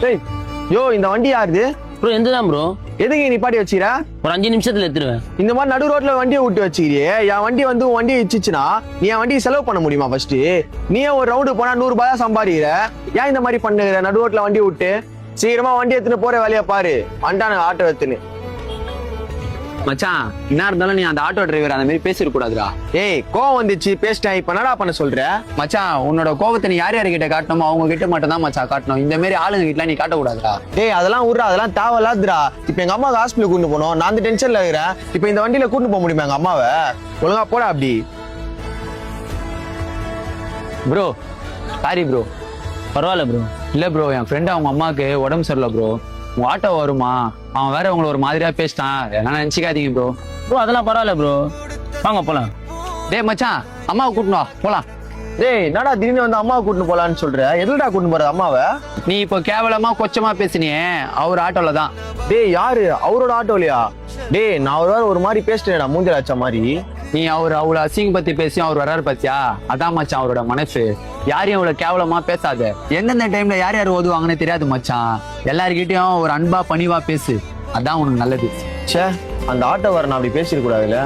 டேய் யோ இந்த வண்டி யாருது ப்ரோ எந்ததான் ப்ரோ? எதுக்கு நீ பாட்டி வச்சிர ஒரு 5 நிமிஷத்துல எடுத்துருவேன். இந்த மாதிரி நடு ரோட்ல வண்டியை விட்டு வச்சுக்கிறியே என் வண்டி வந்து உன் வண்டியை இச்சிச்சுன்னா நீ என் வண்டியை செலவு பண்ண முடியுமா ஃபர்ஸ்ட் நீயே ஒரு ரவுண்டு போனா 100 ரூபாய் தான் சம்பாதிக்கிற ஏன் இந்த மாதிரி பண்ணுகிற நடு ரோட்ல வண்டி விட்டு சீக்கிரமா வண்டி எடுத்துன்னு போற வேலையை பாரு வண்டான ஆட்டோ எடுத்துன்னு மச்சான் என்ன இருந்தாலும் நீ அந்த ஆட்டோ டிரைவர் அந்த மாதிரி பேசிட கூடாதுடா. ஏய் கோவம் வந்துச்சு பேசிட்டேன் இப்ப என்னடா பண்ண சொல்ற மச்சான் உன்னோட கோபத்தை நீ யார் யார்கிட்ட காட்டணுமோ அவங்க கிட்ட மட்டும் தான் மச்சான் காட்டணும். இந்த மாதிரி ஆளுங்க கிட்ட நீ காட்டக்கூடாதுடா. டேய் அதெல்லாம் விட்றா அதெல்லாம் தேவையில்லாதுடா இப்ப எங்க அம்மாவுக்கு ஹாஸ்பிட்டல் கூட்டு போனோம் நான் அந்த டென்ஷன்ல இருக்கிறேன் இப்ப இந்த வண்டியில கூட்டு போக முடியுமா எங்க அம்மாவை ஒழுங்கா போடா அப்படி ப்ரோ சாரி ப்ரோ. பரவாயில்ல ப்ரோ. இல்ல ப்ரோ என் ஃப்ரெண்டு அவங்க அம்மாவுக்கு உடம்பு சரியில்லை ப்ரோ. உங்க ஆட்டோ வருமா? அவன் வேற உங்களை ஒரு மாதிரியா பேசிட்டான். என்ன நினைச்சிக்காதீங்க ப்ரோ. ப்ரோ அதெல்லாம் பரவாயில்ல ப்ரோ. வாங்க போலாம். டேய் மச்சான் அம்மாவை கூட்டணும் வா, போலாம். டேய் என்னடா திடீர்னு வந்து அம்மாவை கூட்டு போலான்னு சொல்ற எதுலடா கூட்டு போறது அம்மாவை நீ இப்போ கேவலமா கொச்சமா பேசினியே அவர் ஆட்டோல தான். டேய் யாரு அவரோட ஆட்டோலையா டேய் நான் ஒரு மாதிரி பேசிட்டேன்டா மூஞ்சல் அடிச்ச மாதிரி நீ அவர் அவ்வளவு அசிங்க பத்தி பேசி அவர் வர்றாரு பாத்தியா? அதான் மச்சான் அவரோட மனசு. யாரையும் அவ்வளவு கேவலமா பேசாத. எந்தெந்த டைம்ல யார் யார் ஓதுவாங்கன்னு தெரியாது மச்சான். எல்லார்கிட்டயும் ஒரு அன்பா பணிவா பேசு. அதான் உனக்கு நல்லது. ச்சே அந்த ஆட்டோ வர நான் அப்படி பேசிட கூடாதுல்ல